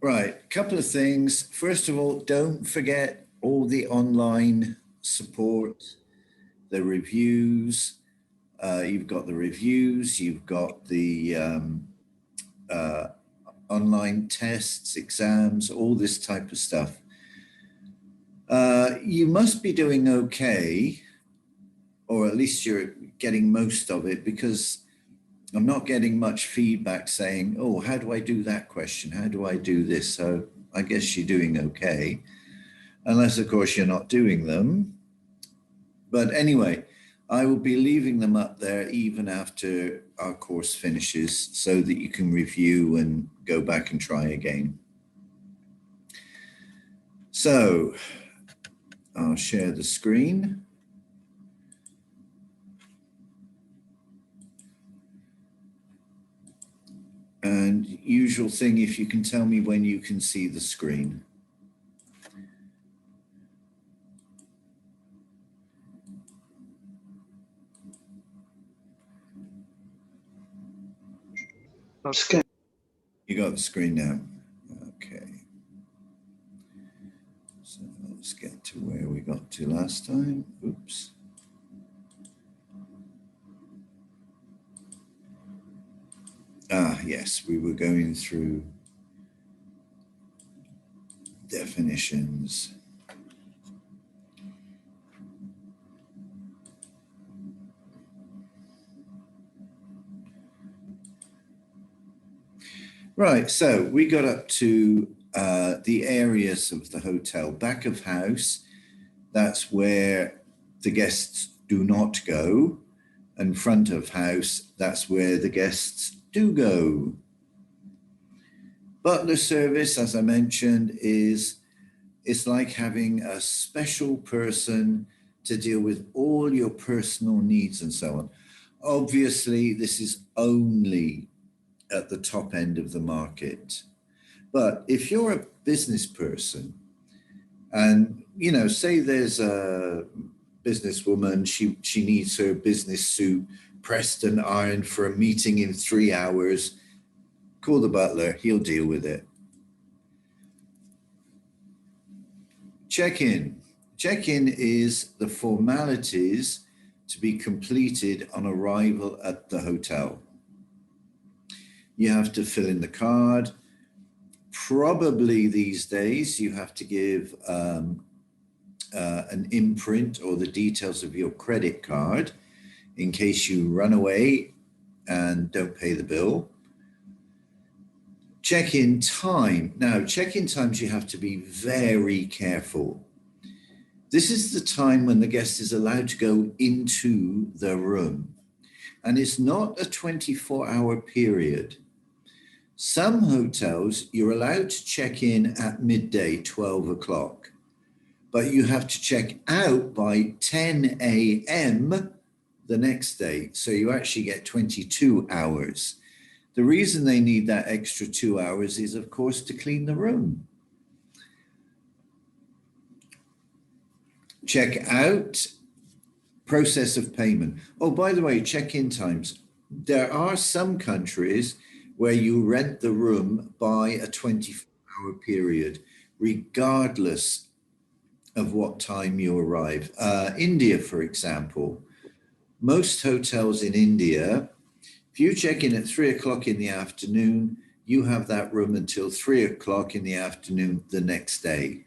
Right, a couple of things. First of all, don't forget all the online support, the reviews. You've got the reviews, you've got the uh, online tests, exams, all this type of stuff. You must be doing okay, or at least you're getting most of it, because I'm not getting much feedback saying, oh, how do I do that question? How do I do this? So I guess you're doing okay, unless, of course, you're not doing them. But anyway, I will be leaving them up there even after our course finishes so that you can review and go back and try again. So I'll share the screen. And usual thing, if you can tell me when you can see the screen. Okay. You got the screen now. Okay. So let's get to where we got to last time. Oops. Ah, yes, we were going through definitions. Right, so we got up to the areas of the hotel. Back of house, that's where the guests do not go. And front of house, that's where the guests do go. Butler service, as I mentioned, it's like having a special person to deal with all your personal needs and so on. Obviously, this is only at the top end of the market. But if you're a business person and, you know, say there's a businesswoman, she needs her business suit pressed and ironed for a meeting in 3 hours, call the butler, he'll deal with it. Check-in. Check-in is the formalities to be completed on arrival at the hotel. You have to fill in the card. Probably these days you have to give an imprint or the details of your credit card in case you run away and don't pay the bill. Check-in time. Now, check-in times, you have to be very careful. This is the time when the guest is allowed to go into the room. And it's not a 24-hour period. Some hotels, you're allowed to check in at midday, 12 o'clock, but you have to check out by 10 a.m. the next day. So you actually get 22 hours. The reason they need that extra 2 hours is, of course, to clean the room. Check out, process of payment. Oh, by the way, check-in times. There are some countries where you rent the room by a 24-hour period, regardless of what time you arrive. India, for example, most hotels in India, if you check in at 3 o'clock in the afternoon, you have that room until 3 o'clock in the afternoon the next day.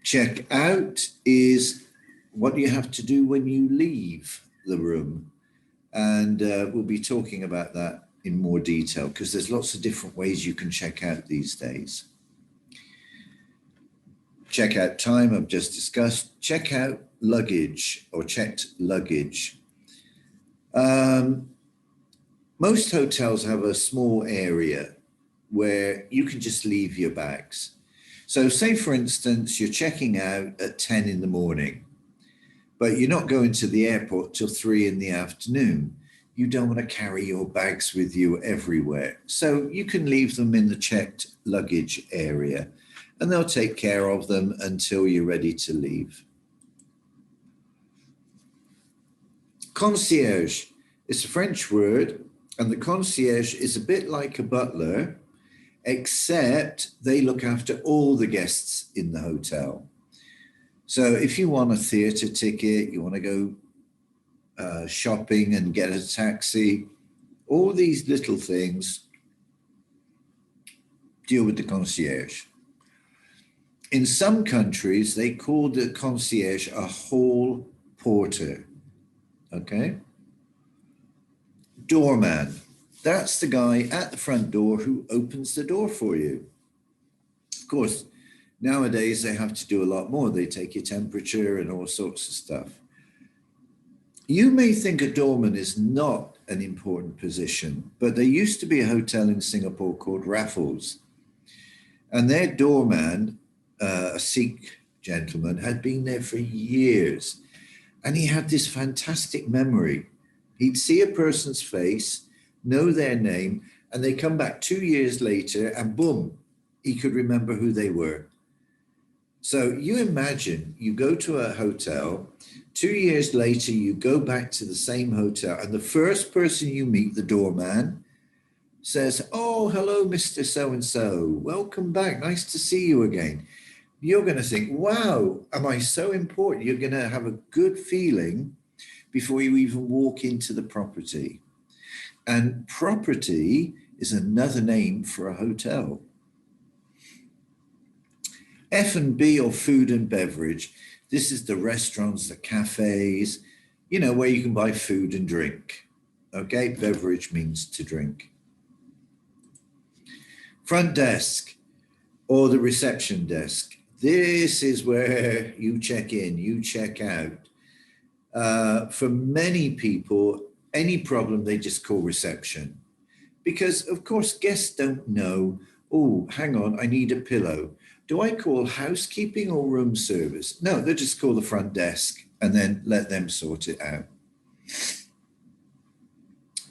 Check out is what you have to do when you leave the room. And we'll be talking about that in more detail because there's lots of different ways you can check out these days. Checkout time, I've just discussed. Checkout luggage or checked luggage. Most hotels have a small area where you can just leave your bags. So say, for instance, you're checking out at 10 in the morning, but you're not going to the airport till 3 in the afternoon. You don't want to carry your bags with you everywhere. So you can leave them in the checked luggage area and they'll take care of them until you're ready to leave. Concierge is a French word And the concierge is a bit like a butler, except they look after all the guests in the hotel. So if you want a theatre ticket, you want to go shopping and get a taxi, all these little things deal with the concierge. In some countries, they call the concierge a hall porter. Okay? Doorman. That's the guy at the front door who opens the door for you. Of course, nowadays they have to do a lot more. They take your temperature and all sorts of stuff. You may think a doorman is not an important position, but there used to be a hotel in Singapore called Raffles. And their doorman, a Sikh gentleman, had been there for years. And he had this fantastic memory. He'd see a person's face, know their name, and they come back 2 years later and boom, he could remember who they were. So you imagine you go to a hotel, 2 years later, you go back to the same hotel, and the first person you meet, the doorman, says, "Oh, hello, Mr. So-and-so. Welcome back. Nice to see you again." You're going to think, wow, am I so important? You're going to have a good feeling before you even walk into the property. And property is another name for a hotel. F&B, or food and beverage. This is the restaurants, the cafes, where you can buy food and drink. Okay, beverage means to drink. Front desk, or the reception desk. This is where you check in, you check out. For many people, any problem, they just call reception. Because, of course, guests don't know, oh, hang on, I need a pillow. Do I call housekeeping or room service? No, they just call the front desk and then let them sort it out.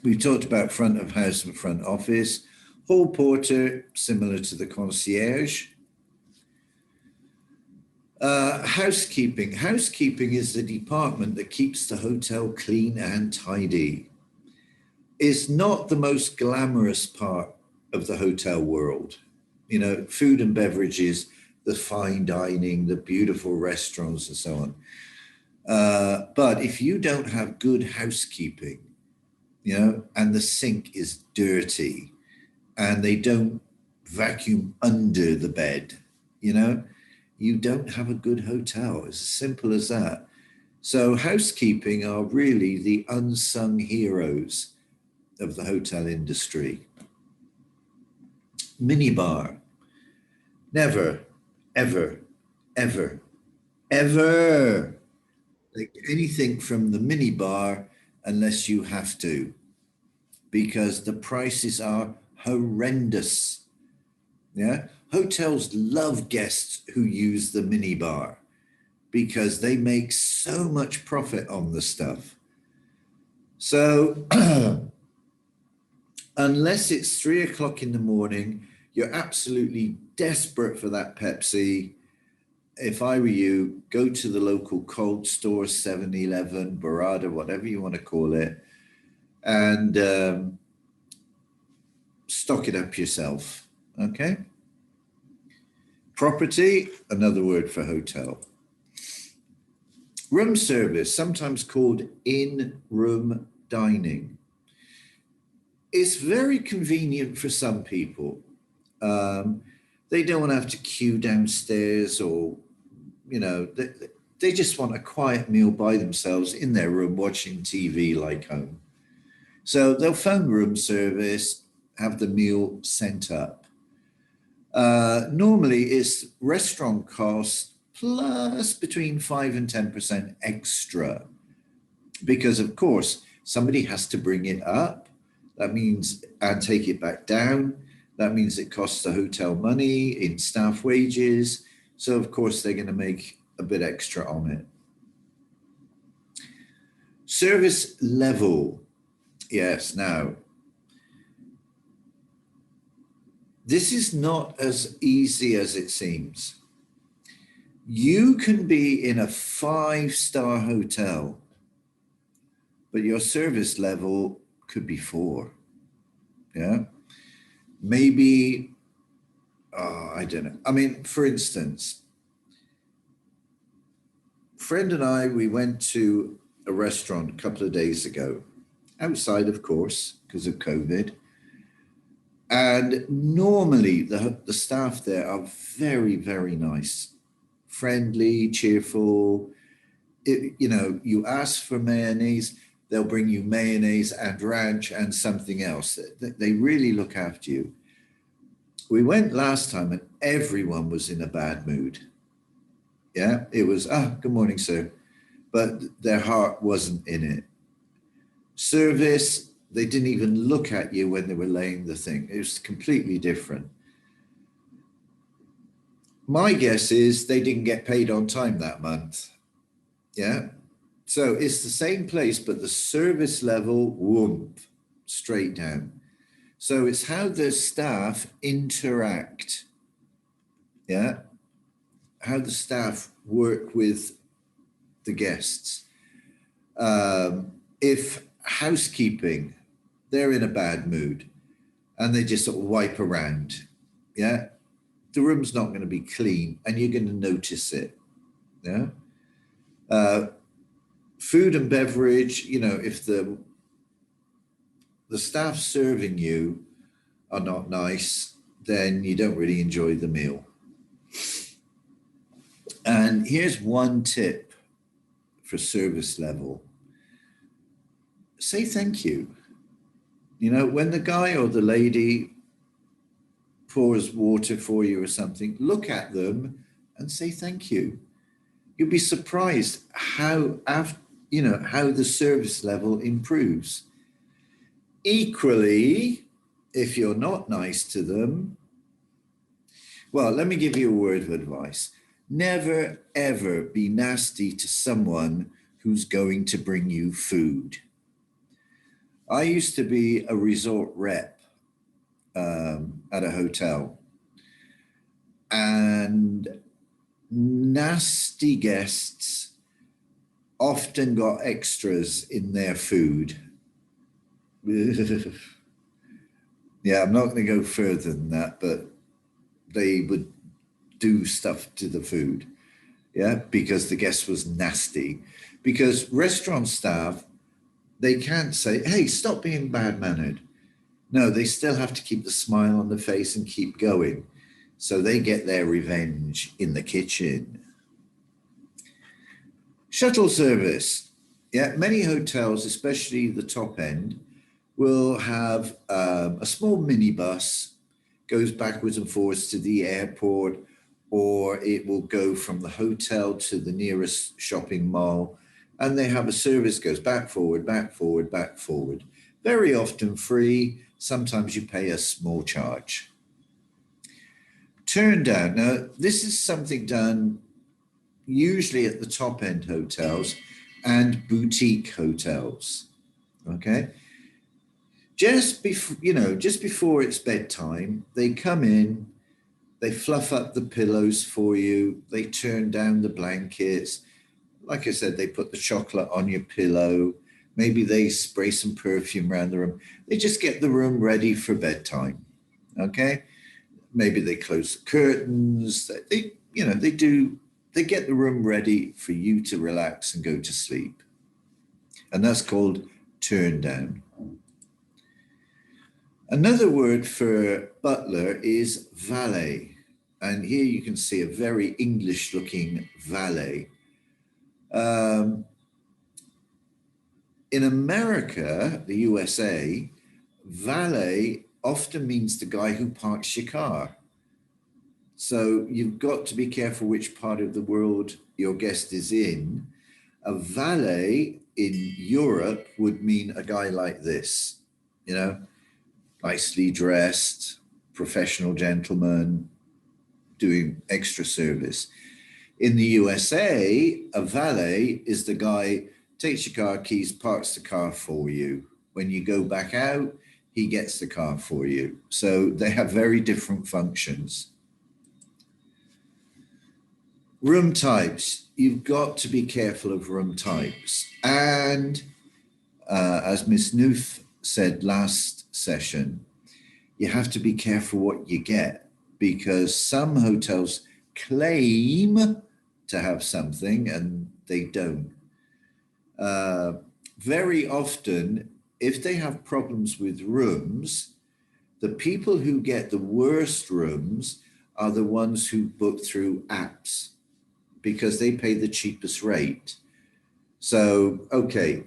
We've talked about front of house and front office. Hall porter, similar to the concierge. Housekeeping. Housekeeping is the department that keeps the hotel clean and tidy. It's not the most glamorous part of the hotel world. Food and beverages, the fine dining, the beautiful restaurants and so on. But if you don't have good housekeeping, and the sink is dirty and they don't vacuum under the bed, you don't have a good hotel. It's as simple as that. So housekeeping are really the unsung heroes of the hotel industry. Minibar. Never, ever, ever, ever take anything from the minibar unless you have to, because the prices are horrendous. Yeah. Hotels love guests who use the minibar because they make so much profit on the stuff. So unless it's 3 o'clock in the morning, you're absolutely desperate for that Pepsi. If I were you, go to the local cold store, 7-Eleven, Barada, whatever you want to call it, and stock it up yourself. Okay. Property, another word for hotel. Room service, sometimes called in-room dining. It's very convenient for some people. They don't want to have to queue downstairs, or, they just want a quiet meal by themselves in their room watching TV like home. So they'll phone room service, have the meal sent up. Normally it's restaurant costs plus between 5 and 10% extra, because of course somebody has to bring it up. That means, and take it back down. That means it costs the hotel money in staff wages. So of course they're going to make a bit extra on it. Service level. Yes, now, this is not as easy as it seems. You can be in a 5-star hotel, but your service level could be 4. Yeah. Maybe, I don't know. I mean, for instance, friend and I, we went to a restaurant a couple of days ago, outside, of course, because of COVID. And normally the staff there are very, very nice, friendly, cheerful. You ask for mayonnaise, they'll bring you mayonnaise and ranch and something else. They really look after you. We went last time and everyone was in a bad mood. Yeah, it was, good morning, sir. But their heart wasn't in it. Service, they didn't even look at you when they were laying the thing. It was completely different. My guess is they didn't get paid on time that month. Yeah. So it's the same place, but the service level, whoomp, straight down. So it's how the staff interact. Yeah. How the staff work with the guests. If housekeeping, they're in a bad mood and they just sort of wipe around, yeah, the room's not going to be clean and you're going to notice it. Yeah. Food and beverage, if the staff serving you are not nice, then you don't really enjoy the meal. And here's one tip for service level. Say thank you. When the guy or the lady pours water for you or something, look at them and say thank you. You'll be surprised how the service level improves. Equally, if you're not nice to them, well, let me give you a word of advice. Never, ever be nasty to someone who's going to bring you food. I used to be a resort rep at a hotel, and nasty guests often got extras in their food. Yeah, I'm not going to go further than that, but they would do stuff to the food, yeah, because the guest was nasty. Because restaurant staff, they can't say, hey, stop being bad-mannered. No, they still have to keep the smile on the face and keep going. So they get their revenge in the kitchen. Shuttle service. Yeah, many hotels, especially the top end, will have a small minibus, goes backwards and forwards to the airport, or it will go from the hotel to the nearest shopping mall. And they have a service goes back, forward, back, forward, back, forward. Very often free. Sometimes you pay a small charge. Turn down. Now, this is something done usually at the top end hotels and boutique hotels. Okay. Just before it's bedtime, they come in, they fluff up the pillows for you, they turn down the blankets. Like I said, they put the chocolate on your pillow. Maybe they spray some perfume around the room. They just get the room ready for bedtime. Okay. Maybe they close the curtains. They get the room ready for you to relax and go to sleep. And that's called turn down. Another word for butler is valet. And here you can see a very English looking valet. In America, the USA, valet often means the guy who parks your car. So you've got to be careful which part of the world your guest is in. A valet in Europe would mean a guy like this, nicely dressed, professional gentleman, doing extra service. In the USA, a valet is the guy takes your car keys, parks the car for you. When you go back out, he gets the car for you. So they have very different functions. Room types. You've got to be careful of room types. And as Miss Newth said last session, you have to be careful what you get, because some hotels claim to have something and they don't. Very often, if they have problems with rooms, the people who get the worst rooms are the ones who book through apps because they pay the cheapest rate. So, okay,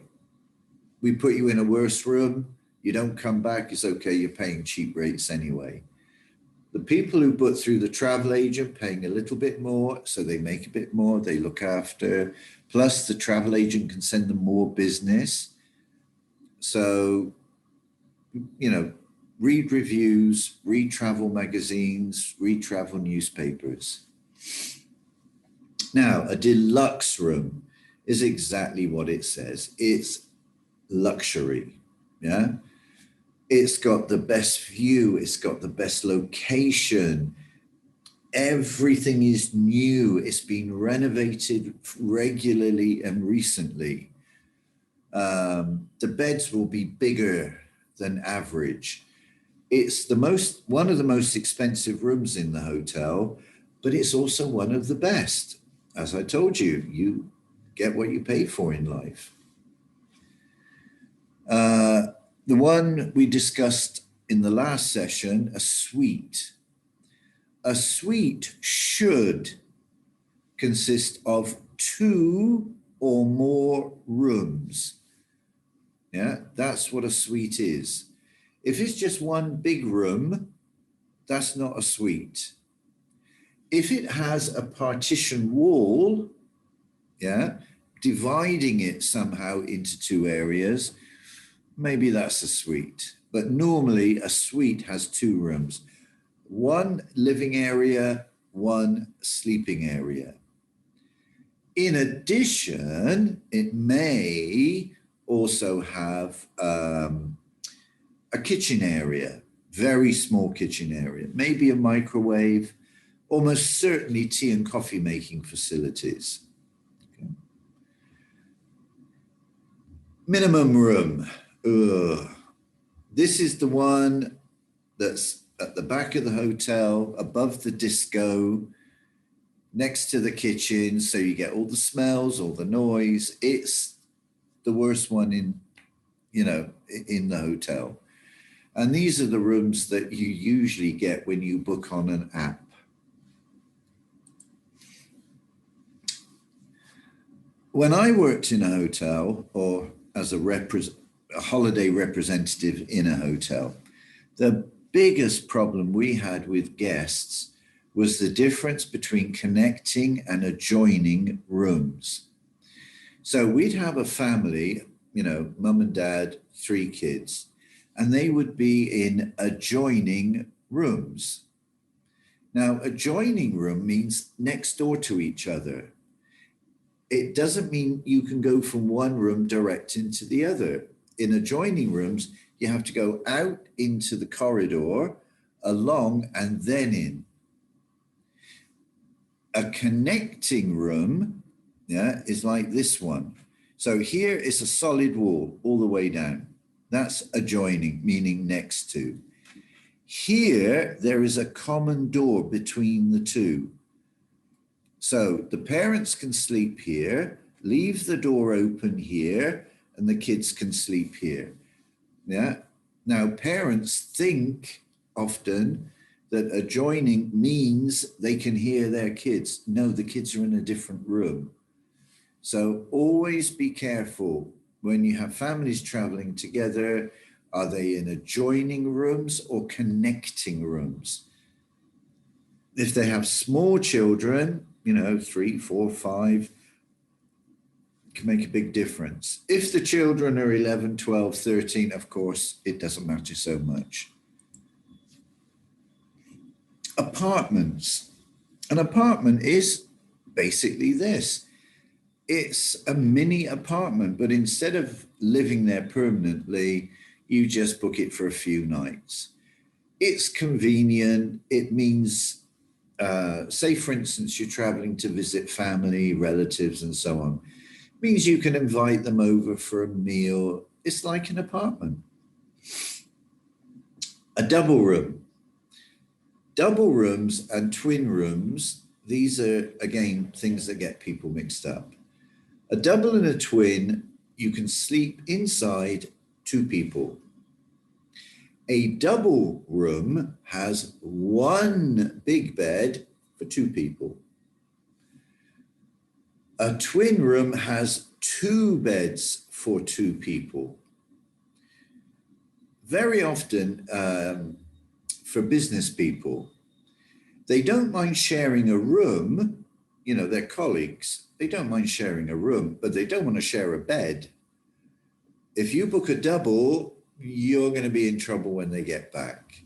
we put you in a worse room, you don't come back, it's okay, you're paying cheap rates anyway. The people who book through the travel agent paying a little bit more, so they make a bit more, they look after, plus the travel agent can send them more business. So, read reviews, read travel magazines, read travel newspapers. Now, a deluxe room is exactly what it says. It's luxury, yeah? It's got the best view, it's got the best location. Everything is new. It's been renovated regularly and recently. The beds will be bigger than average. It's one of the most expensive rooms in the hotel, but it's also one of the best. As I told you, you get what you pay for in life. The one we discussed in the last session, a suite. A suite should consist of 2 or more rooms. Yeah, that's what a suite is. If it's just one big room, that's not a suite. If it has a partition wall, yeah, dividing it somehow into 2 areas, maybe that's a suite. But normally a suite has 2 rooms, 1 living area, 1 sleeping area. In addition, it may also have a kitchen area, very small kitchen area, maybe a microwave, almost certainly tea and coffee making facilities. Okay. Minimum room. This is the one that's at the back of the hotel, above the disco, next to the kitchen, so you get all the smells, all the noise. It's the worst one in the hotel. And these are the rooms that you usually get when you book on an app. When I worked in a hotel or as a holiday representative in a hotel, the biggest problem we had with guests was the difference between connecting and adjoining rooms. So we'd have a family, mum and dad, 3 kids, and they would be in adjoining rooms. Now, adjoining room means next door to each other. It doesn't mean you can go from one room direct into the other. In adjoining rooms, you have to go out into the corridor, along, and then in. A connecting room, is like this one. So here is a solid wall all the way down. That's adjoining, meaning next to. Here, there is a common door between the 2. So the parents can sleep here, leave the door open here, and the kids can sleep here. Yeah. Now, parents think often that adjoining means they can hear their kids. No, the kids are in a different room. So always be careful when you have families traveling together. Are they in adjoining rooms or connecting rooms? If they have small children, 3, 4, 5, it can make a big difference. If the children are 11, 12, 13, of course, it doesn't matter so much. Apartments. An apartment is basically this. It's a mini apartment, but instead of living there permanently, you just book it for a few nights. It's convenient. It means, say, for instance, you're traveling to visit family, relatives, and so on. It means you can invite them over for a meal. It's like an apartment. A double room. Double rooms and twin rooms, these are, again, things that get people mixed up. A double and a twin, you can sleep inside two people. A double room has one big bed for two people. A twin room has two beds for two people. Very often, for business people, they don't mind sharing a room, you know, their colleagues, they don't mind sharing a room, but they don't want to share a bed. If you book a double, you're going to be in trouble when they get back.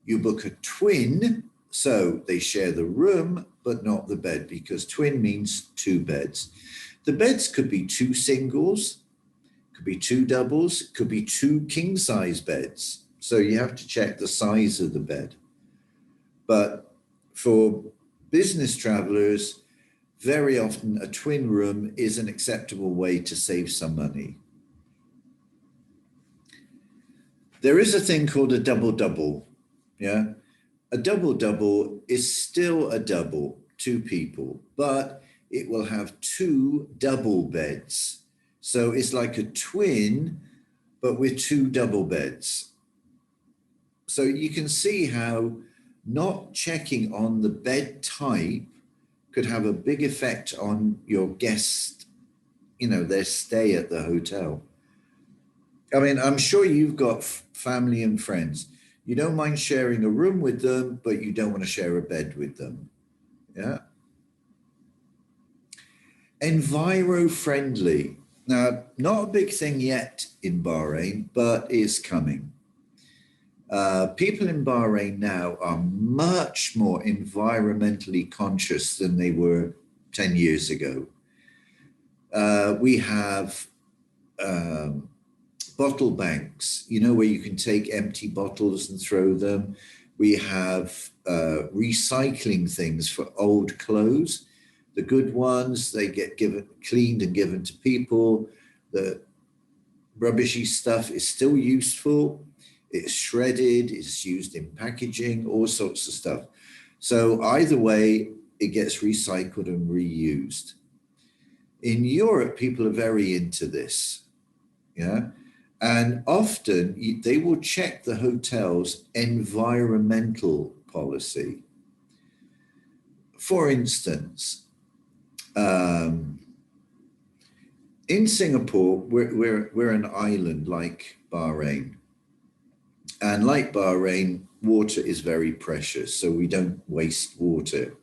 You book a twin, so they share the room, but not the bed, because twin means two beds. The beds could be two singles, could be two doubles, could be two king size beds. So you have to check the size of the bed. But for business travelers, very often a twin room is an acceptable way to save some money. There is a thing called a double-double, yeah? A double-double is still a double, two people, but it will have two double beds. So it's like a twin, but with two double beds. So you can see how not checking on the bed type could have a big effect on your guest, you know, their stay at the hotel. I mean, I'm sure you've got family and friends. You don't mind sharing a room with them, but you don't want to share a bed with them. Yeah. Enviro-friendly. Now, not a big thing yet in Bahrain, but is coming. People in Bahrain now are much more environmentally conscious than they were 10 years ago. We have bottle banks, you know, where you can take empty bottles and throw them. We have recycling things for old clothes. The good ones, they get cleaned and given to people. The rubbishy stuff is still useful. It's shredded, it's used in packaging, all sorts of stuff. So either way, it gets recycled and reused. In Europe, people are very into this, yeah? And often they will check the hotel's environmental policy. For instance, in Singapore, we're an island like Bahrain. And like Bahrain, water is very precious, so we don't waste water.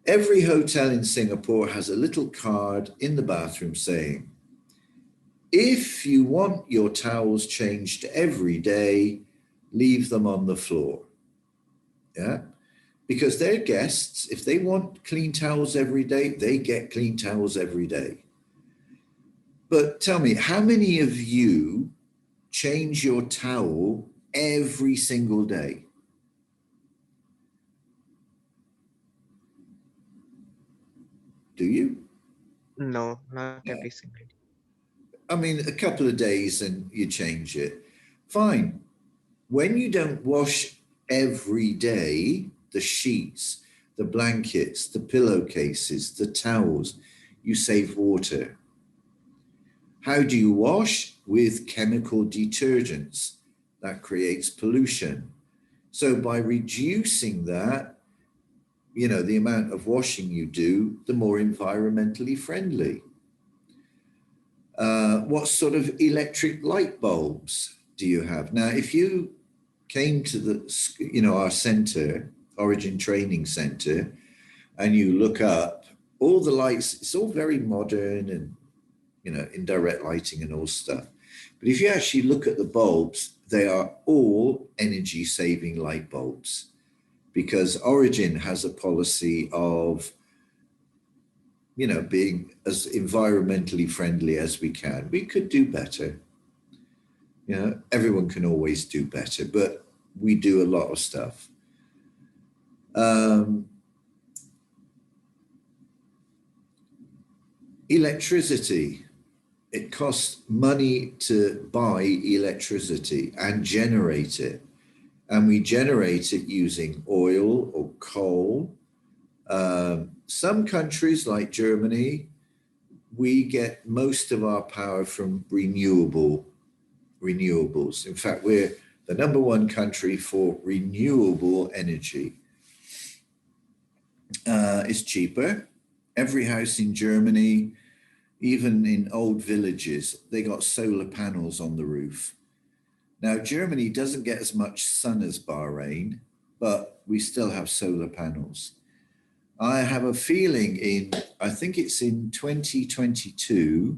Every hotel in Singapore has a little card in the bathroom saying, if you want your towels changed every day, leave them on the floor. Yeah, because their guests, if they want clean towels every day, they get clean towels every day. But tell me, how many of you change your towel every single day? Do you? No, not No. every single day. I mean, a couple of days and you change it. Fine. When you don't wash every day, the sheets, the blankets, the pillowcases, the towels, you save water. How do you wash? With chemical detergents. That creates pollution. So by reducing that, you know, the amount of washing you do, the more environmentally friendly. What sort of electric light bulbs do you have? Now, if you came to the, you know, our center, Origin Training Center, and you look up, all the lights, it's all very modern and, you know, indirect lighting and all stuff. But if you actually look at the bulbs, they are all energy saving light bulbs, because Origin has a policy of, you know, being as environmentally friendly as we can. We could do better. You know, everyone can always do better, but we do a lot of stuff. Electricity. it costs money to buy electricity and generate it. And we generate it using oil or coal. Some countries like Germany, we get most of our power from renewables. In fact, we're the number one country for renewable energy. It's cheaper. Every house in Germany, even in old villages, they got solar panels on the roof. Now, Germany doesn't get as much sun as Bahrain, but we still have solar panels. I have a feeling I think it's in 2022,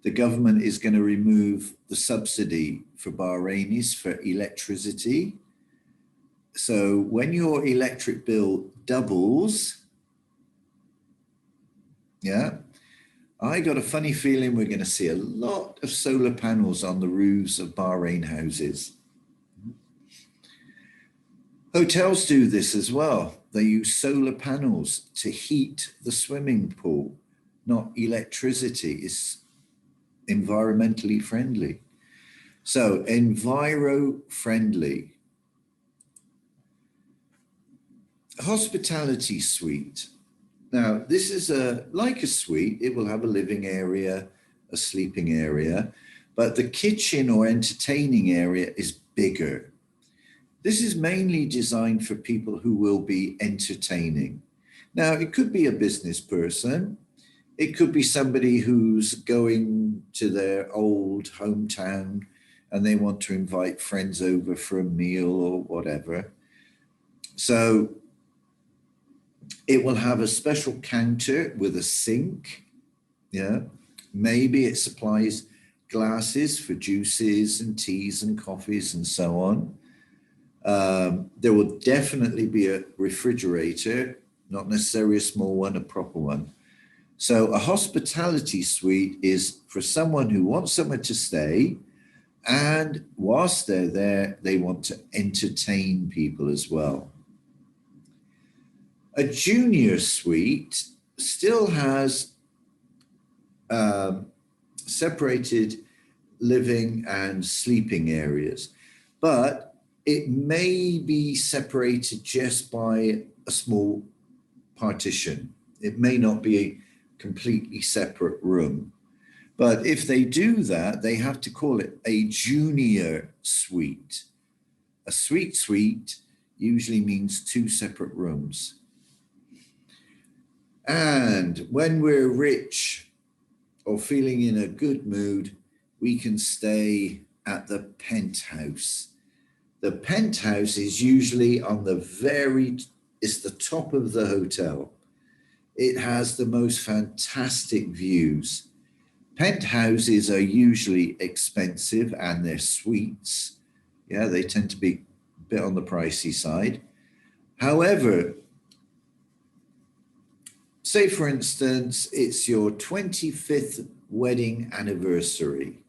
the government is going to remove the subsidy for Bahrainis for electricity. So when your electric bill doubles, yeah, I got a funny feeling we're going to see a lot of solar panels on the roofs of Bahrain houses. Hotels do this as well. They use solar panels to heat the swimming pool, not electricity. It's environmentally friendly. So enviro-friendly. Hospitality suite. Now, this is like a suite. It will have a living area, a sleeping area, but the kitchen or entertaining area is bigger. This is mainly designed for people who will be entertaining. Now, it could be a business person. It could be somebody who's going to their old hometown and they want to invite friends over for a meal or whatever. So it will have a special counter with a sink. Yeah. Maybe it supplies glasses for juices and teas and coffees and so on. There will definitely be a refrigerator, not necessarily a small one, a proper one. So a hospitality suite is for someone who wants somewhere to stay, and whilst they're there, they want to entertain people as well. A junior suite still has separated living and sleeping areas, but it may be separated just by a small partition. It may not be a completely separate room. But if they do that, they have to call it a junior suite. A suite usually means 2 separate rooms. And when we're rich or feeling in a good mood, we can stay at the penthouse. The penthouse is usually on it's the top of the hotel. It has the most fantastic views. Penthouses are usually expensive and they're suites. Yeah, they tend to be a bit on the pricey side. However, say for instance, it's your 25th wedding anniversary.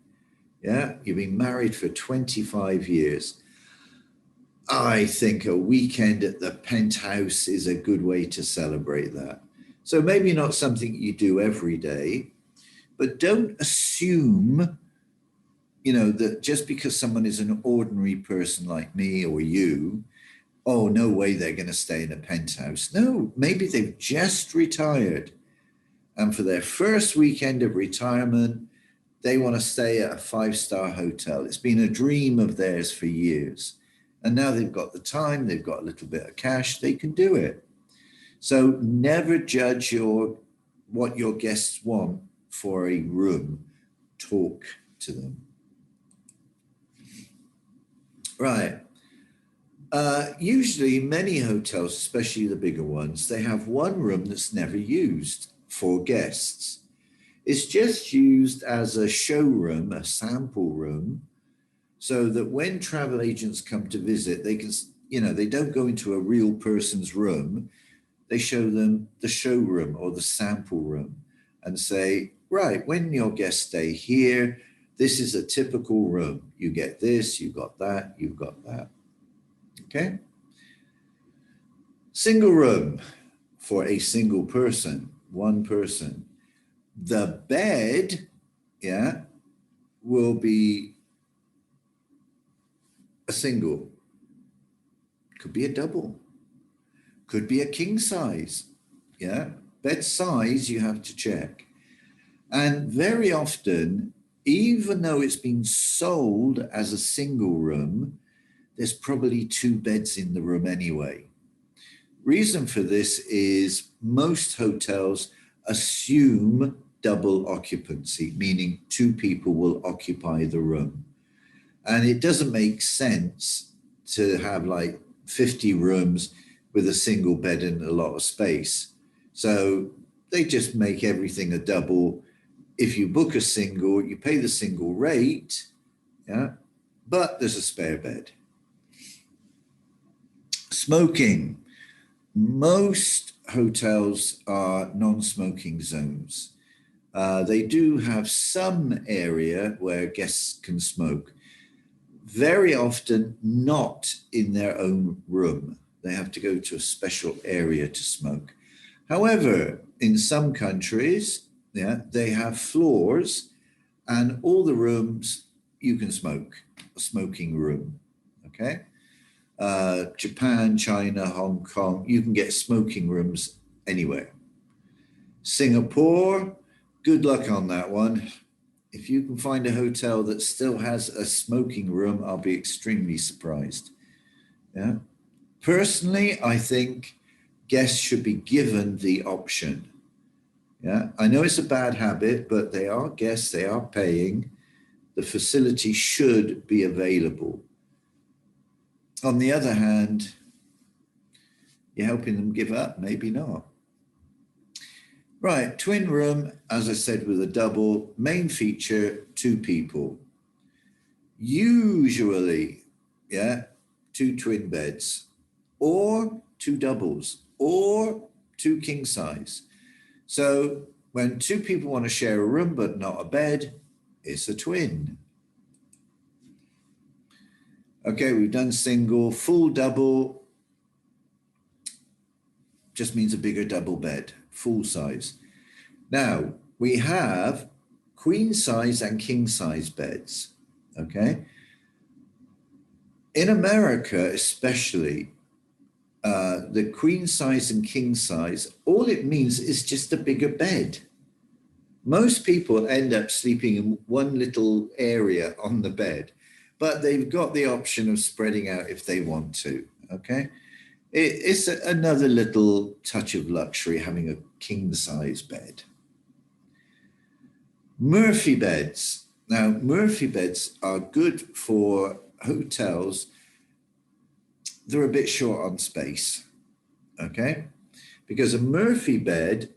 Yeah, you've been married for 25 years. I think a weekend at the penthouse is a good way to celebrate that. So maybe not something you do every day, but don't assume, that just because someone is an ordinary person like me or you, oh, no way they're going to stay in a penthouse. No, maybe they've just retired. And for their first weekend of retirement, they want to stay at a 5-star hotel. It's been a dream of theirs for years. And now they've got the time, they've got a little bit of cash, they can do it. So never judge what your guests want for a room. Talk to them. Right. Usually many hotels, especially the bigger ones, they have one room that's never used for guests. It's just used as a showroom, a sample room, so that when travel agents come to visit, they can, they don't go into a real person's room. They show them the showroom or the sample room and say, right, when your guests stay here, this is a typical room. You get this, you got that, you've got that. Okay? Single room for a single person, one person. The bed yeah, will be a single, could be a double, could be a king size, yeah. Bed size you have to check. And very often, even though it's been sold as a single room, there's probably two beds in the room anyway. Reason for this is most hotels assume double occupancy, meaning two people will occupy the room. And it doesn't make sense to have like 50 rooms with a single bed and a lot of space. So they just make everything a double. If you book a single, you pay the single rate, yeah, but there's a spare bed. Smoking. Most hotels are non-smoking zones. They do have some area where guests can smoke. Very often not in their own room. They have to go to a special area to smoke. However, in some countries, yeah, they have floors and all the rooms you can smoke, a smoking room, okay? Japan, China, Hong Kong, you can get smoking rooms anywhere. Singapore, good luck on that one. If you can find a hotel that still has a smoking room, I'll be extremely surprised. Yeah. Personally, I think guests should be given the option. Yeah. I know it's a bad habit, but they are guests, they are paying. The facility should be available. On the other hand, you're helping them give up, maybe not. Right, twin room, as I said, with a double, main feature, two people. Usually, yeah, two twin beds, or two doubles, or two king size. So when two people want to share a room but not a bed, it's a twin. Okay, we've done single, full double just means a bigger double bed, full size. Now, we have queen size and king size beds, okay? In America, especially, the queen size and king size, all it means is just a bigger bed. Most people end up sleeping in one little area on the bed, but they've got the option of spreading out if they want to, okay? It's another little touch of luxury having a king size bed. Murphy beds. Now, Murphy beds are good for hotels. They're a bit short on space, okay? Because a Murphy bed,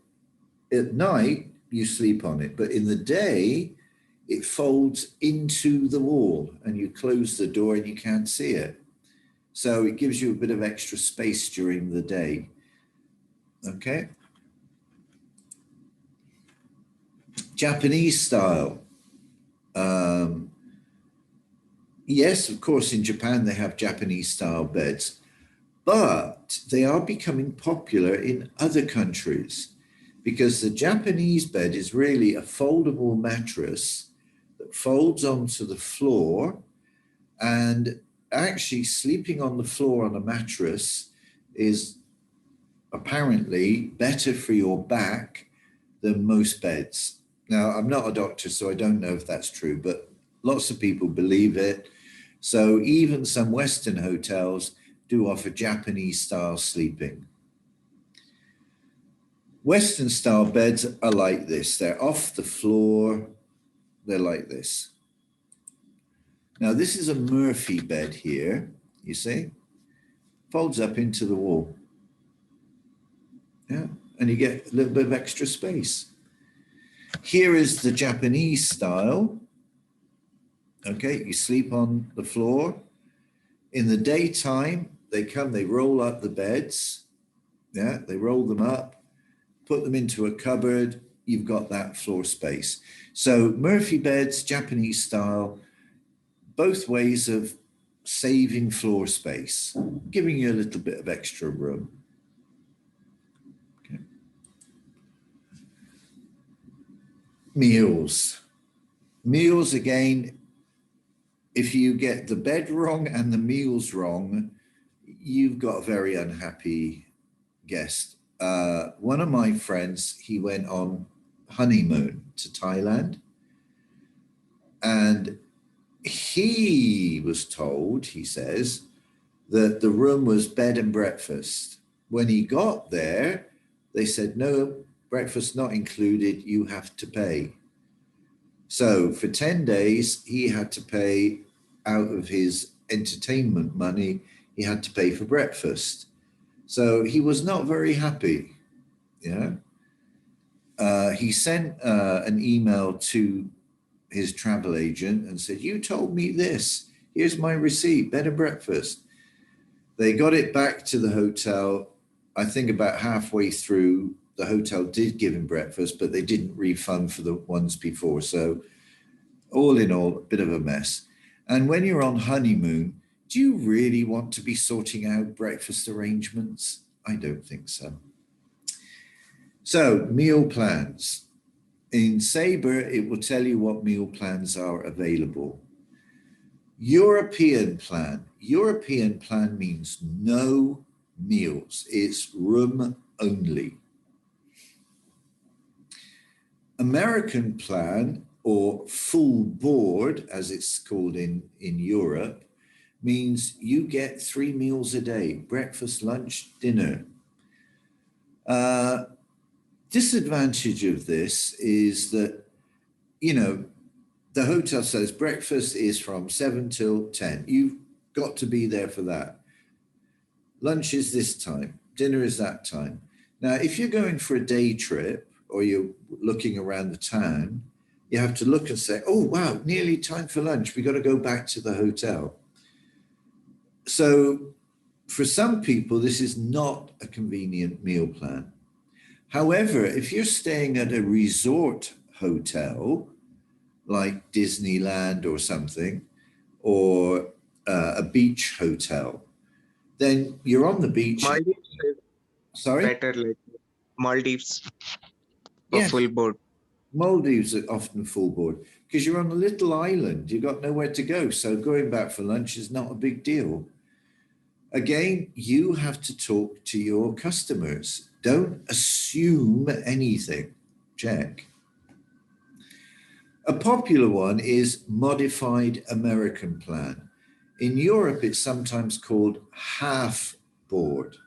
at night, you sleep on it, but in the day, it folds into the wall and you close the door and you can't see it. So it gives you a bit of extra space during the day, okay? Japanese style. Yes, of course, in Japan, they have Japanese style beds, but they are becoming popular in other countries because the Japanese bed is really a foldable mattress that folds onto the floor, and actually sleeping on the floor on a mattress is apparently better for your back than most beds. Now, I'm not a doctor, so I don't know if that's true, but lots of people believe it. So even some Western hotels do offer Japanese style sleeping. Western style beds are like this. They're off the floor. They're like this. Now, this is a Murphy bed here, you see? Folds up into the wall. Yeah, and you get a little bit of extra space. Here is the Japanese style. Okay, you sleep on the floor. In the daytime, they come, they roll up the beds. Yeah, they roll them up, put them into a cupboard. You've got that floor space. So Murphy beds, Japanese style, both ways of saving floor space, giving you a little bit of extra room. Okay. Meals. Meals, again, if you get the bed wrong and the meals wrong, you've got a very unhappy guest. One of my friends, he went on honeymoon to Thailand, and he was told, he says, that the room was bed and breakfast. When he got there, they said, no, breakfast not included, you have to pay. So for 10 days, he had to pay out of his entertainment money, he had to pay for breakfast. So he was not very happy. Yeah. He sent an email to his travel agent and said, you told me this. Here's my receipt, bed and breakfast. They got it back to the hotel. I think about halfway through, the hotel did give him breakfast, but they didn't refund for the ones before. So all in all, a bit of a mess. And when you're on honeymoon, do you really want to be sorting out breakfast arrangements? I don't think so. So meal plans. In Sabre, it will tell you what meal plans are available. European plan. European plan means no meals. It's room only. American plan, or full board, as it's called in Europe, means you get 3 meals a day, breakfast, lunch, dinner. Disadvantage of this is that, you know, the hotel says breakfast is from 7 till 10. You've got to be there for that. Lunch is this time, dinner is that time. Now, if you're going for a day trip or you're looking around the town, you have to look and say, oh, wow, nearly time for lunch. We got to go back to the hotel. So for some people, this is not a convenient meal plan. However, if you're staying at a resort hotel, like Disneyland or something, or a beach hotel, then you're on the beach. Maldives is Sorry? better, like Maldives for Yes. full board. Maldives are often full board because you're on a little island. You've got nowhere to go. So going back for lunch is not a big deal. Again, you have to talk to your customers. Don't assume anything. Check. A popular one is modified American plan. In Europe, it's sometimes called half board.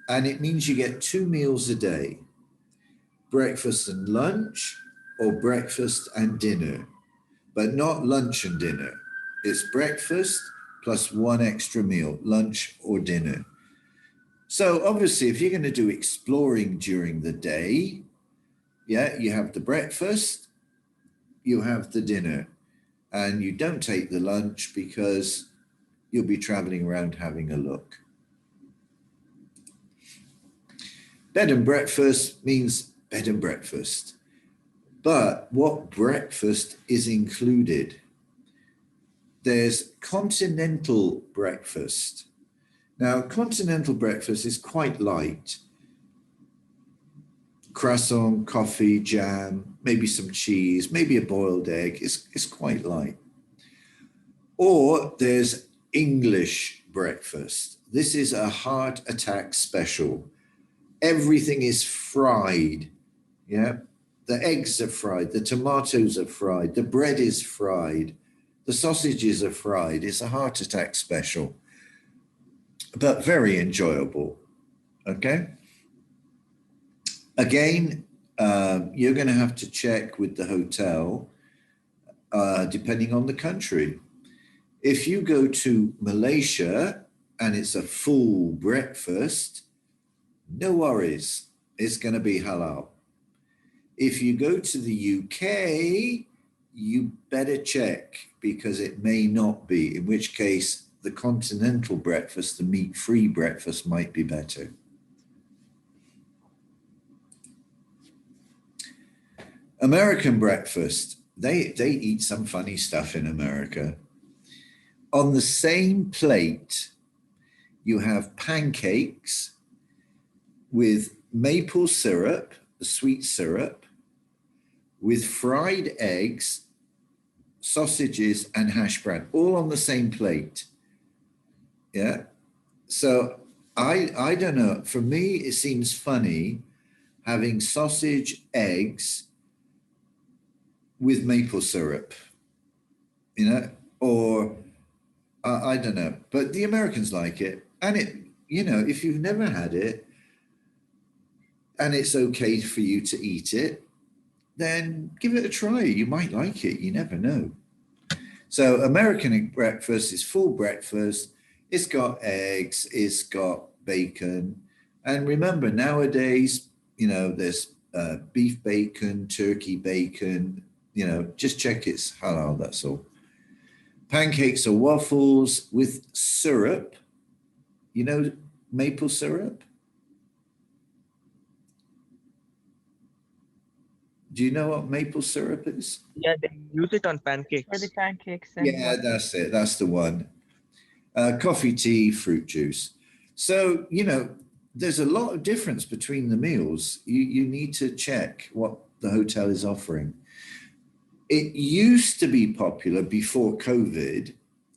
And it means you get 2 meals a day, breakfast and lunch, or breakfast and dinner, but not lunch and dinner. It's breakfast plus 1 extra meal, lunch or dinner. So obviously, if you're going to do exploring during the day, yeah, you have the breakfast, you have the dinner, and you don't take the lunch because you'll be traveling around having a look. Bed and breakfast means bed and breakfast. But what breakfast is included? There's continental breakfast. Now, continental breakfast is quite light. Croissant, coffee, jam, maybe some cheese, maybe a boiled egg. It's quite light. Or there's English breakfast. This is a heart attack special. Everything is fried. Yeah. The eggs are fried. The tomatoes are fried. The bread is fried. The sausages are fried. It's a heart attack special, but very enjoyable. Okay. Again, you're going to have to check with the hotel, depending on the country. If you go to Malaysia and it's a full breakfast, no worries, it's going to be halal. If you go to the UK, you better check because it may not be, in which case the continental breakfast, the meat-free breakfast might be better. American breakfast, they eat some funny stuff in America. On the same plate, you have pancakes with maple syrup, the sweet syrup, with fried eggs sausages, and hash brown, all on the same plate. Yeah. So I don't know. For me, it seems funny having sausage, eggs with maple syrup, or I don't know. But the Americans like it. And if you've never had it and it's okay for you to eat it, then give it a try. You might like it. You never know. So American breakfast is full breakfast. It's got eggs, it's got bacon. And remember, nowadays, there's beef bacon, turkey bacon, just check it's halal, that's all. Pancakes or waffles with syrup, maple syrup. Do you know what maple syrup is? Yeah, they use it on For the pancakes. pancakes and Yeah, what- that's it. That's the one. Coffee, tea, fruit juice. So, there's a lot of difference between the meals. You need to check what the hotel is offering. It used to be popular before COVID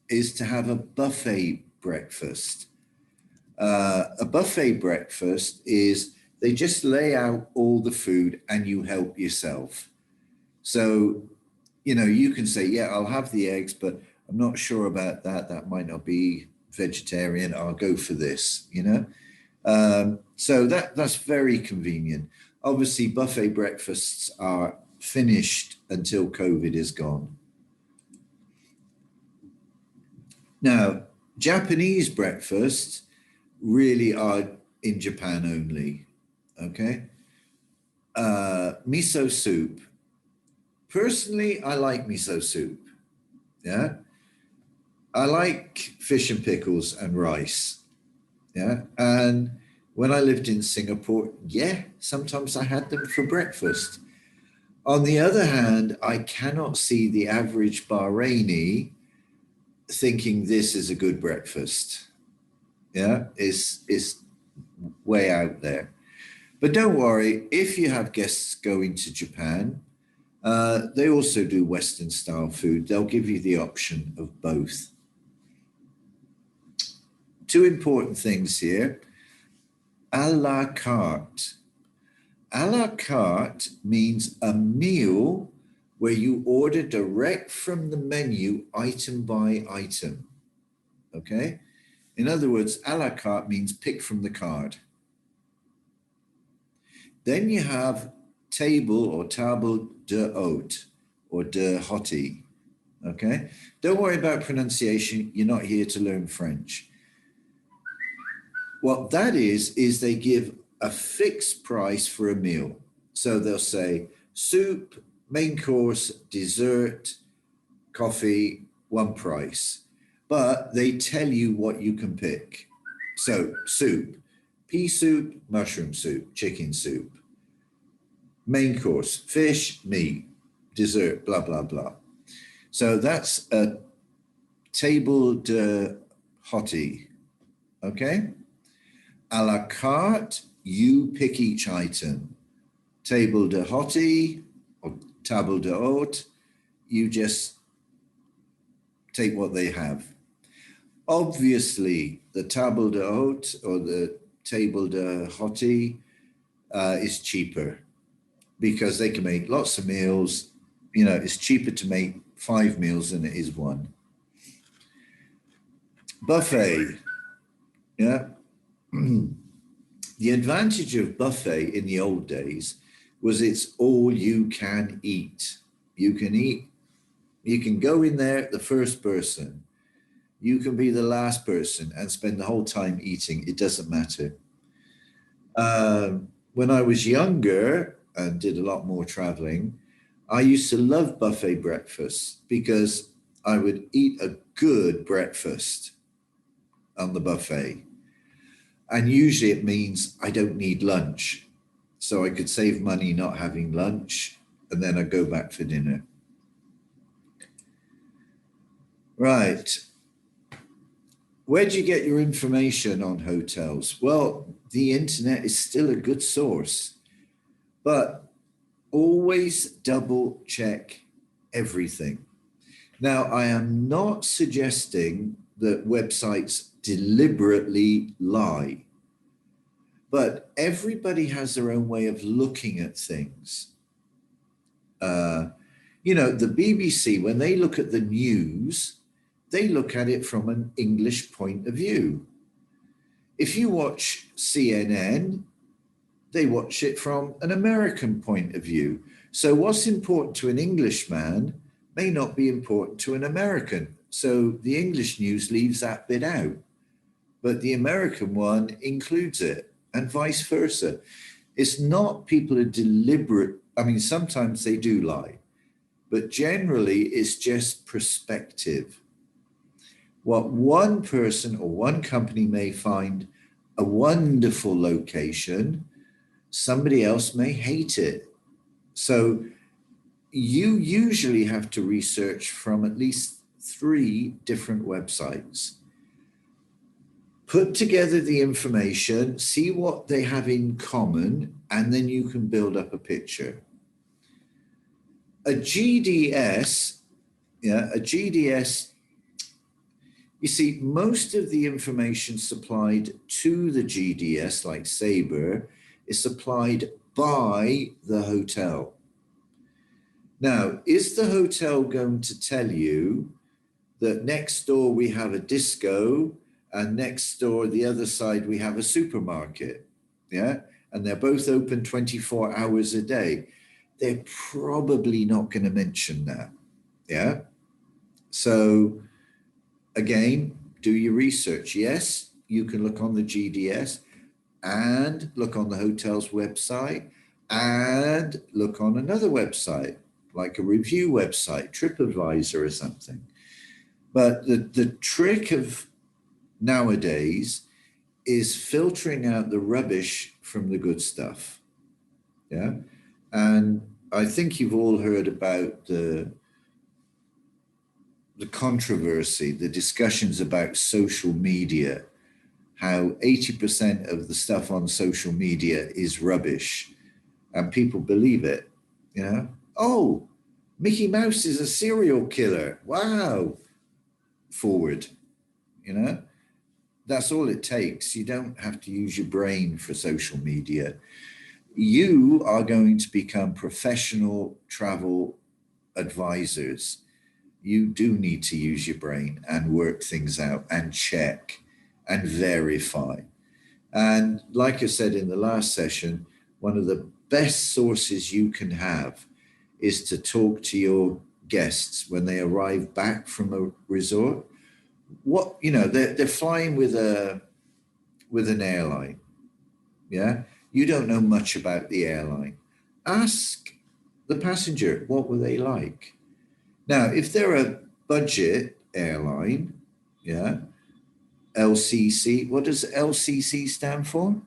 is to have a buffet breakfast. A buffet breakfast is they just lay out all the food and you help yourself. So, you can say, yeah, I'll have the eggs, but I'm not sure about that. That might not be vegetarian. I'll go for this, So that's very convenient. Obviously, buffet breakfasts are finished until COVID is gone. Now, Japanese breakfasts really are in Japan only, okay? Miso soup. Personally, I like miso soup, yeah? I like fish and pickles and rice, yeah? And when I lived in Singapore, yeah, sometimes I had them for breakfast. On the other hand, I cannot see the average Bahraini thinking this is a good breakfast. Yeah, it's way out there. But don't worry, if you have guests going to Japan, they also do Western style food. They'll give you the option of both. Two important things here. A la carte. A la carte means a meal where you order direct from the menu, item by item. Okay? In other words, a la carte means pick from the card. Then you have table or table d'hôte or de hôte. Okay? Don't worry about pronunciation. You're not here to learn French. What that is they give a fixed price for a meal. So they'll say soup, main course, dessert, coffee, one price. But they tell you what you can pick. So soup, pea soup, mushroom soup, chicken soup. Main course, fish, meat, dessert, blah, blah, blah. So that's a table de hôte, okay? A la carte, you pick each item. Table de hôte or table de hôte, you just take what they have. Obviously, the table de hôte or the table de hôte is cheaper because they can make lots of meals. It's cheaper to make 5 meals than it is one. Buffet, yeah. The advantage of buffet in the old days was it's all you can eat. You can eat, you can go in there the first person. You can be the last person and spend the whole time eating. It doesn't matter. When I was younger and did a lot more traveling, I used to love buffet breakfast because I would eat a good breakfast on the buffet. And usually it means I don't need lunch. So I could save money not having lunch and then I'd go back for dinner. Right. Where do you get your information on hotels? Well, the internet is still a good source, but always double check everything. Now, I am not suggesting that websites deliberately lie, but everybody has their own way of looking at things. You know, the BBC, when they look at the news, they look at it from an English point of view. If you watch CNN, they watch it from an American point of view. So what's important to an Englishman may not be important to an American. So the English news leaves that bit out, but the American one includes it, and vice versa. It's not people are deliberate. I mean, sometimes they do lie, but generally it's just perspective. What one person or one company may find a wonderful location, somebody else may hate it. So you usually have to research from at least 3 different websites. Put together the information, see what they have in common, and then you can build up a picture. A GDS, you see, most of the information supplied to the GDS, like Sabre, is supplied by the hotel. Now, is the hotel going to tell you that next door we have a disco and next door, the other side, we have a supermarket? Yeah. And they're both open 24 hours a day. They're probably not going to mention that. Yeah. So again, do your research. Yes, you can look on the GDS and look on the hotel's website and look on another website, like a review website, TripAdvisor or something. But the trick of nowadays is filtering out the rubbish from the good stuff. Yeah. And I think you've all heard about the controversy, the discussions about social media, how 80% of the stuff on social media is rubbish and people believe it. You know, oh, Mickey Mouse is a serial killer. Wow. Forward, you know, that's all it takes. You don't have to use your brain for social media. You are going to become professional travel advisors. You do need to use your brain and work things out and check and verify. And like I said in the last session, one of the best sources you can have is to talk to your guests when they arrive back from a resort. What, you know, they're flying with an airline. Yeah. You don't know much about the airline. Ask the passenger, what were they like? Now, if they're a budget airline, yeah, LCC, what does LCC stand for?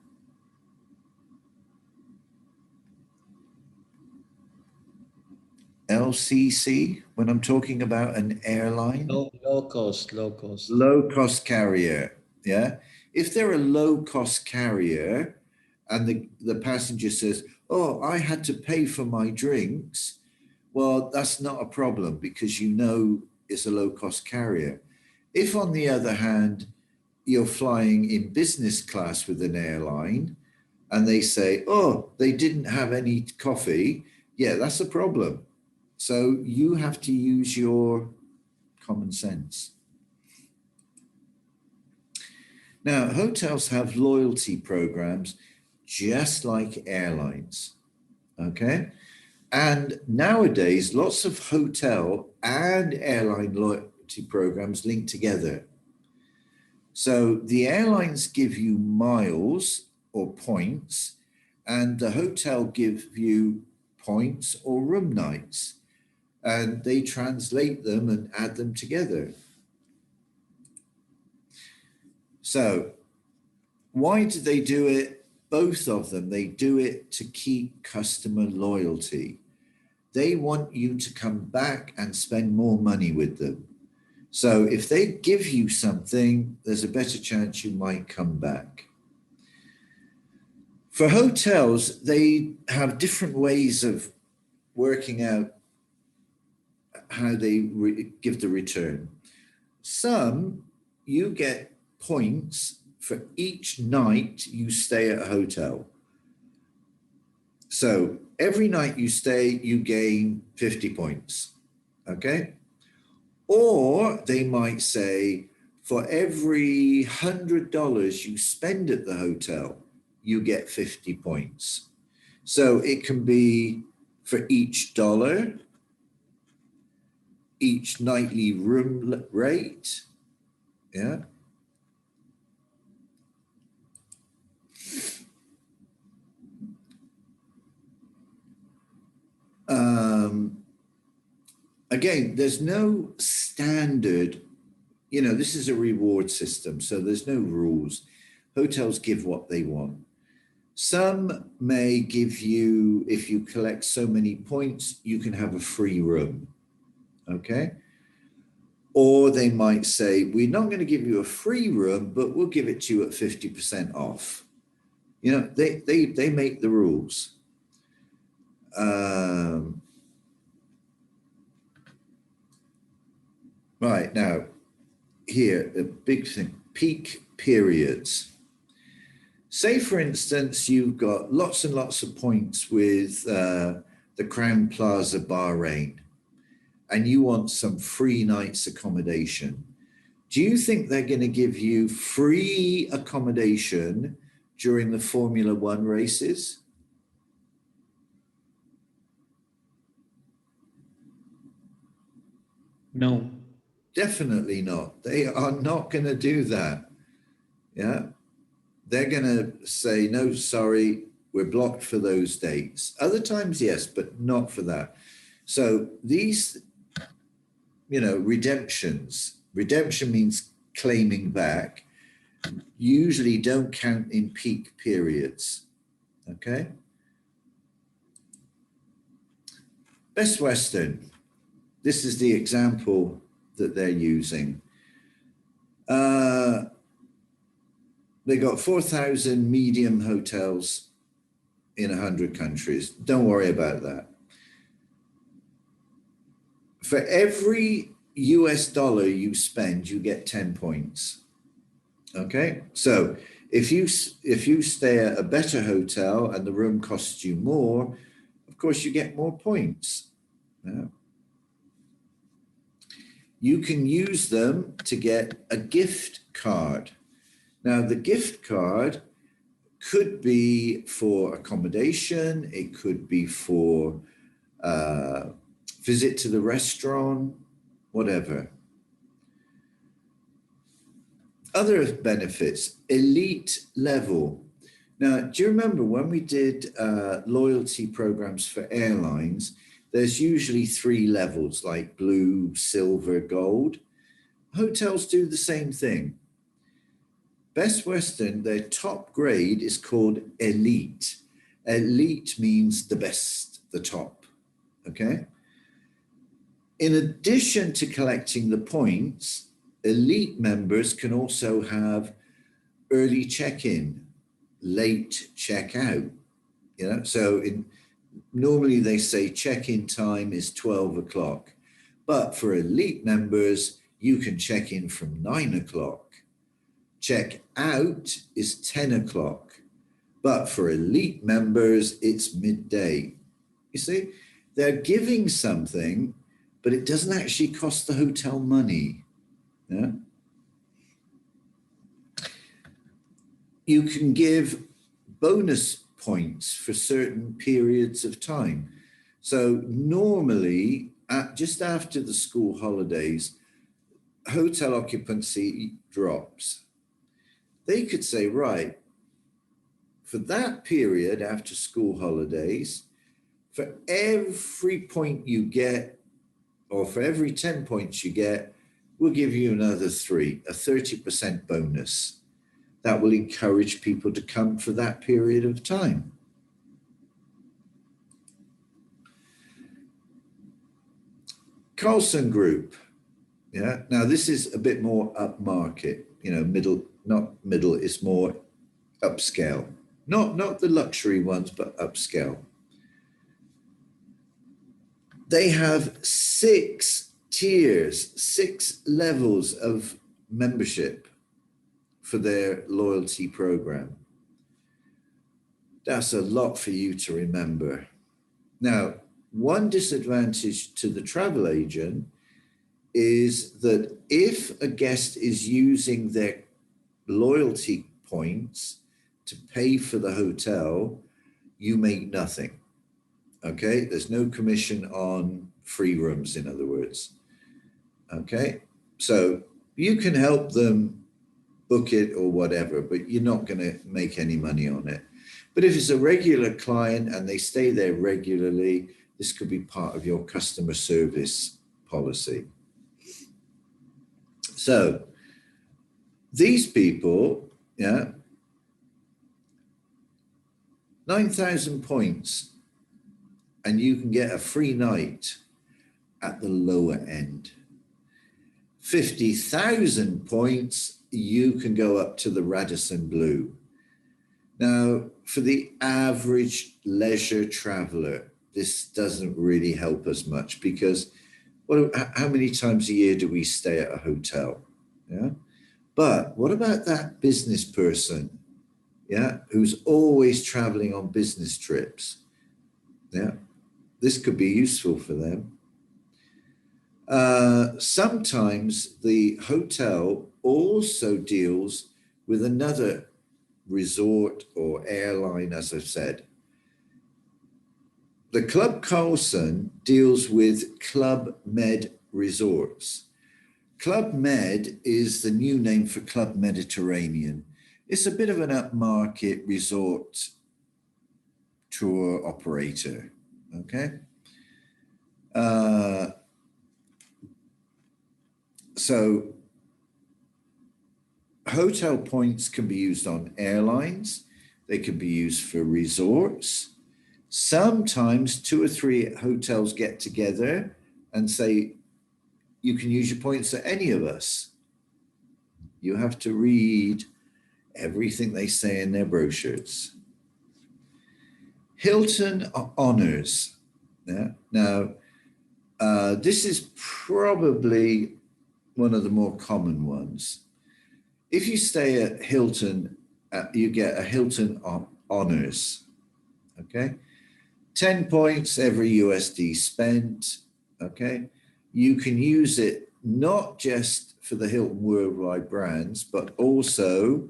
LCC, when I'm talking about an airline? Low cost, low cost. Low cost carrier, yeah? If they're a low cost carrier and the passenger says, oh, I had to pay for my drinks, well, that's not a problem because you know it's a low cost carrier. If, on the other hand, you're flying in business class with an airline and they say, oh, they didn't have any coffee, yeah, that's a problem. So you have to use your common sense. Now, hotels have loyalty programs just like airlines, okay? And nowadays, lots of hotel and airline loyalty programs link together. So the airlines give you miles or points, and the hotel give you points or room nights, and they translate them and add them together. So why do they do it? Both of them, they do it to keep customer loyalty. They want you to come back and spend more money with them. So if they give you something, there's a better chance you might come back. For hotels, they have different ways of working out how they give the return. Some, you get points for each night you stay at a hotel. So every night you stay, you gain 50 points, okay? Or they might say, for every $100 you spend at the hotel, you get 50 points. So it can be for each dollar, each nightly room rate, yeah. Again, there's no standard, you know, this is a reward system, so there's no rules. Hotels give what they want. Some may give you, if you collect so many points, you can have a free room, okay? Or they might say, we're not going to give you a free room, but we'll give it to you at 50% off. You know, they make the rules. Right, now, here, a big thing, peak periods. Say, for instance, you've got lots and lots of points with the Crowne Plaza Bahrain, and you want some free nights accommodation. Do you think they're going to give you free accommodation during the Formula One races? No. Definitely not. They are not going to do that. Yeah. They're going to say, no, sorry, we're blocked for those dates. Other times, yes, but not for that. So these, you know, redemption means claiming back, usually don't count in peak periods. Okay. Best Western. This is the example that they're using. They got 4,000 medium hotels in 100 countries. Don't worry about that. For every US dollar you spend, you get 10 points. Okay, so if you stay at a better hotel and the room costs you more, of course you get more points. Yeah. You can use them to get a gift card. Now, the gift card could be for accommodation. It could be for visit to the restaurant, whatever. Other benefits, elite level. Now, do you remember when we did loyalty programs for airlines, there's usually 3 levels like blue, silver, gold. Hotels do the same thing. Best Western, their top grade is called elite. Elite means the best, the top, okay? In addition to collecting the points, elite members can also have early check-in, late check-out, you know? So normally they say check-in time is 12 o'clock, but for elite members, you can check in from 9 o'clock. Check out is 10 o'clock, but for elite members, it's midday. You see, they're giving something, but it doesn't actually cost the hotel money. Yeah? You can give bonus points for certain periods of time. So normally, just after the school holidays, hotel occupancy drops. They could say, right, for that period after school holidays, for every point you get, or for every 10 points you get, we'll give you another 3, a 30% bonus. That will encourage people to come for that period of time. Carlson Group. Yeah. Now this is a bit more upmarket, you know, not middle, it's more upscale. Not the luxury ones, but upscale. They have 6 tiers, 6 levels of membership for their loyalty program. That's a lot for you to remember. Now, one disadvantage to the travel agent is that if a guest is using their loyalty points to pay for the hotel, you make nothing. Okay, there's no commission on free rooms, in other words. Okay, so you can help them book it or whatever, but you're not going to make any money on it. But if it's a regular client and they stay there regularly, this could be part of your customer service policy. So these people, yeah, 9,000 points, and you can get a free night at the lower end. 50,000 points, you can go up to the Radisson Blu. Now, for the average leisure traveler, this doesn't really help us much because how many times a year do we stay at a hotel? Yeah. But what about that business person? Yeah, who's always traveling on business trips? Yeah, this could be useful for them. Sometimes the hotel also deals with another resort or airline, as I've said. The Club Carlson deals with Club Med Resorts. Club Med is the new name for Club Mediterranean. It's a bit of an upmarket resort tour operator, okay? So hotel points can be used on airlines. They can be used for resorts. Sometimes 2 or 3 hotels get together and say, you can use your points at any of us. You have to read everything they say in their brochures. Hilton Honors. Yeah. Now, this is probably one of the more common ones. If you stay at Hilton, you get a Hilton Honors, okay? 10 points every USD spent, okay? You can use it not just for the Hilton Worldwide brands, but also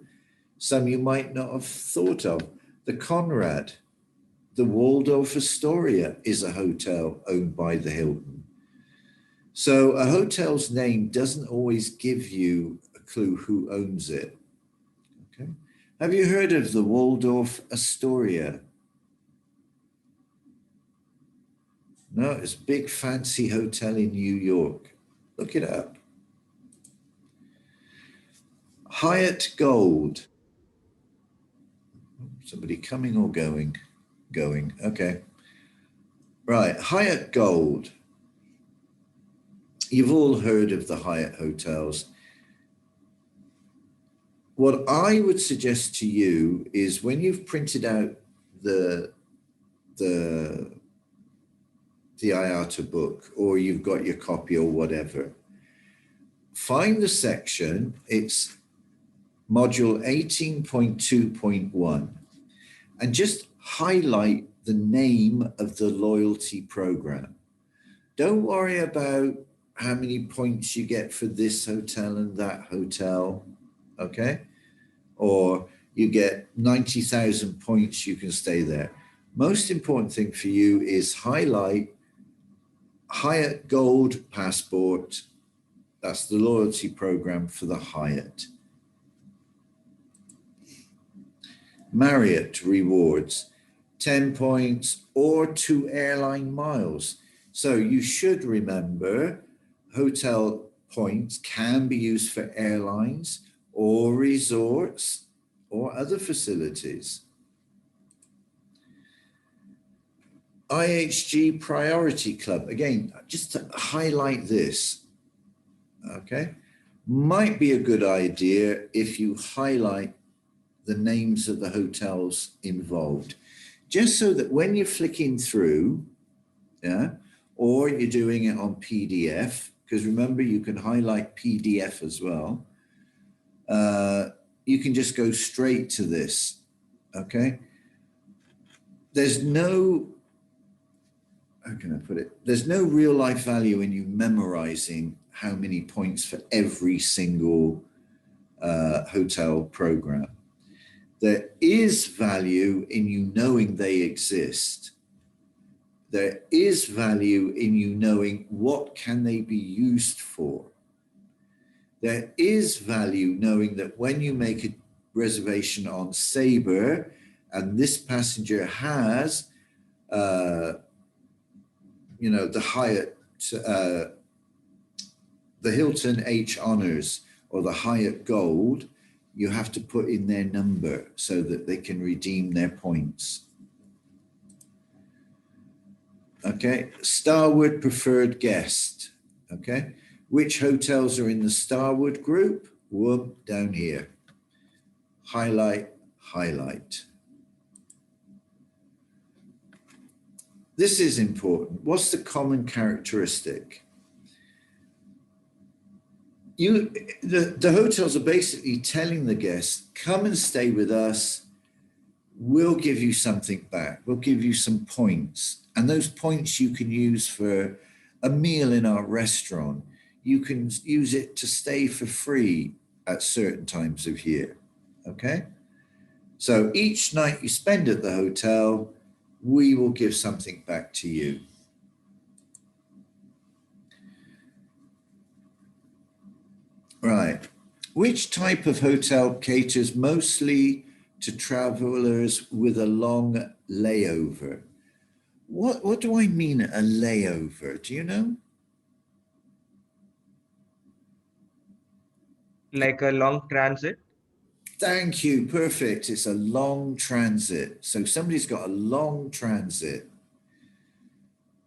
some you might not have thought of. The Conrad, the Waldorf Astoria is a hotel owned by the Hilton. So a hotel's name doesn't always give you a clue who owns it. Okay. Have you heard of the Waldorf Astoria? No, it's a big fancy hotel in New York. Look it up. Hyatt Gold. Somebody coming or going? Going, okay. Right, Hyatt Gold. You've all heard of the Hyatt hotels. What I would suggest to you is when you've printed out the IATA book, or you've got your copy or whatever, find the section, it's module 18.2.1, and just highlight the name of the loyalty program. Don't worry about how many points you get for this hotel and that hotel, okay? Or you get 90,000 points, you can stay there. Most important thing for you is highlight Hyatt Gold Passport. That's the loyalty program for the Hyatt. Marriott Rewards, 10 points or 2 airline miles. So you should remember hotel points can be used for airlines or resorts or other facilities. IHG Priority Club, again, just to highlight this, okay? Might be a good idea if you highlight the names of the hotels involved, just so that when you're flicking through, yeah, or you're doing it on PDF, because remember, you can highlight PDF as well. You can just go straight to this, okay? There's no, how can I put it? There's no real life value in you memorizing how many points for every single hotel program. There is value in you knowing they exist. There is value in you knowing what can they be used for. There is value knowing that when you make a reservation on Sabre and this passenger has, the Hyatt, the Hilton H Honors or the Hyatt Gold, you have to put in their number so that they can redeem their points. Okay, Starwood preferred guest. Okay, which hotels are in the Starwood group? Whoop, down here. Highlight, highlight. This is important. What's the common characteristic? The hotels are basically telling the guests, come and stay with us. We'll give you something back. We'll give you some points. And those points you can use for a meal in our restaurant. You can use it to stay for free at certain times of year, okay? So each night you spend at the hotel, we will give something back to you. Right. Which type of hotel caters mostly to travelers with a long layover? What do I mean, a layover? Do you know? Like a long transit. Thank you. Perfect. It's a long transit. So somebody's got a long transit.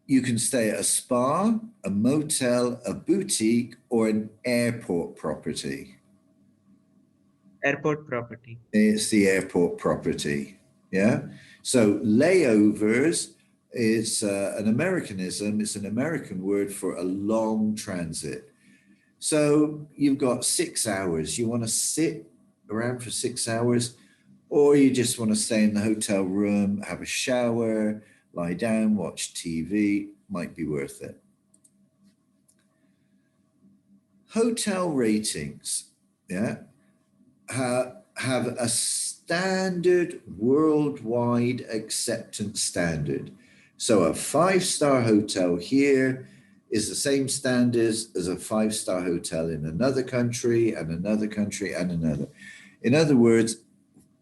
You can stay at a spa, a motel, a boutique, or an airport property. Airport property. It's the airport property. Yeah. So layovers is an Americanism. It's an American word for a long transit. So you've got 6 hours. You want to sit around for 6 hours, or you just want to stay in the hotel room, have a shower, lie down, watch TV, might be worth it. Hotel ratings, yeah, have a standard worldwide acceptance standard. So a 5-star hotel here is the same standards as a 5-star hotel in another country and another country and another. In other words,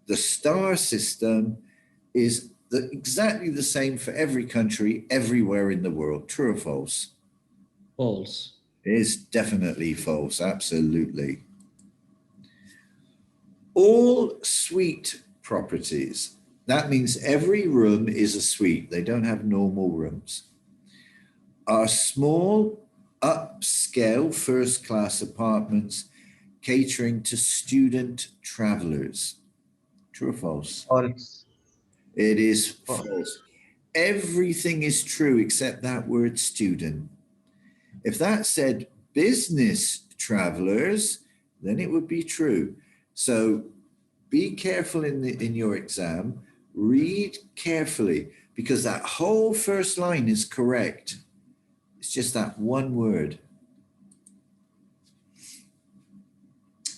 the star system is exactly the same for every country, everywhere in the world. True or false? False. It is definitely false, absolutely. All suite properties, that means every room is a suite. They don't have normal rooms. Are small, upscale, first-class apartments catering to student travelers. True or false? False. It is false. Everything is true except that word student. If that said business travelers, then it would be true. So be careful in your exam. Read carefully, because that whole first line is correct. It's just that one word.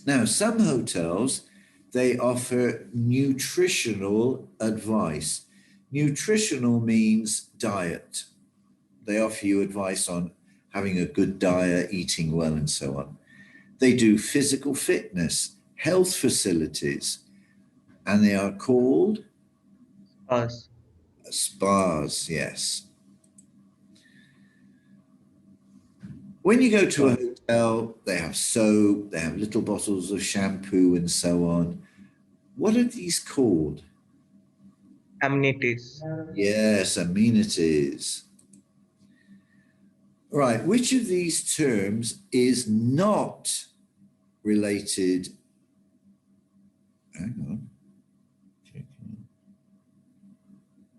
Now, some hotels, they offer nutritional advice. Nutritional means diet. They offer you advice on having a good diet, eating well, and so on. They do physical fitness, health facilities, and they are called Spas. spas, yes. When you go to a hotel, they have soap, they have little bottles of shampoo and so on. What are these called? Amenities. Yes, amenities. Right, which of these terms is not related? Hang on.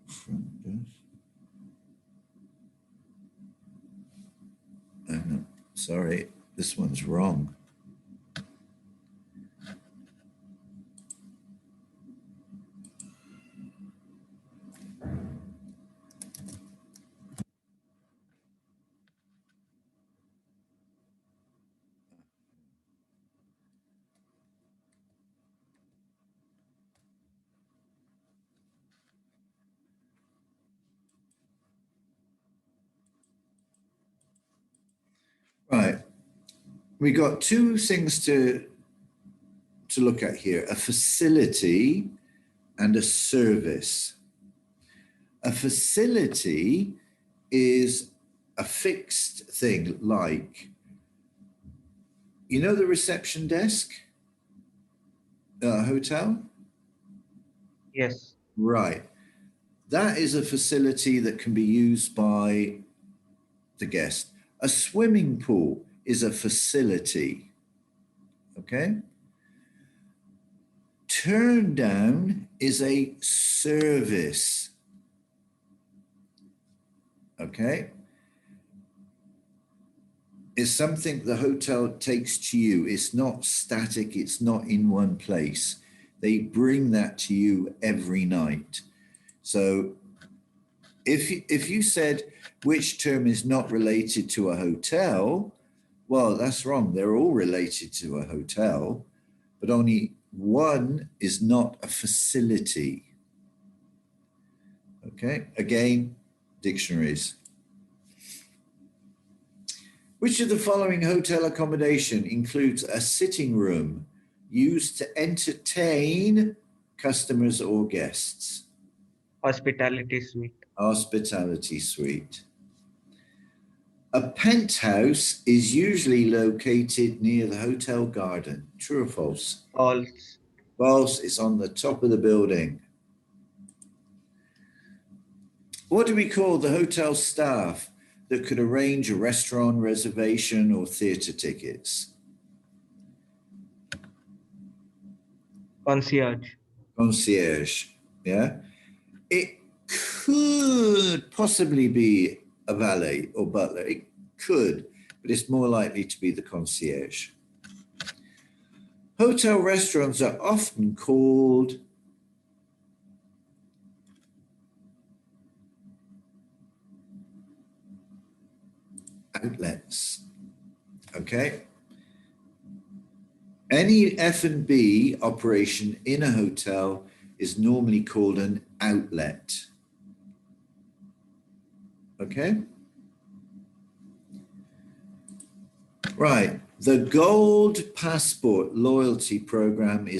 Front desk. sorry, this one's wrong. Right. We got two things to look at here, a facility and a service. A facility is a fixed thing like, you know, the reception desk at a hotel? Yes. Right. That is a facility that can be used by the guest. A swimming pool is a facility. Okay. Turn down is a service. Okay. It's something the hotel takes to you. It's not static. It's not in one place. They bring that to you every night. So if you said which term is not related to a hotel, well, that's wrong. They're all related to a hotel, but only one is not a facility. Okay, again, dictionaries. Which of the following hotel accommodation includes a sitting room used to entertain customers or guests? Hospitality suite. Hospitality suite. A penthouse is usually located near the hotel garden. True or false? False. False. It's on the top of the building. What do we call the hotel staff that could arrange a restaurant reservation or theatre tickets? Concierge. Concierge. Yeah. It could possibly be a valet or butler. It could, but it's more likely to be the concierge. Hotel restaurants are often called outlets. Okay. Any F&B operation in a hotel is normally called an outlet. Okay. Right. The Gold Passport loyalty program is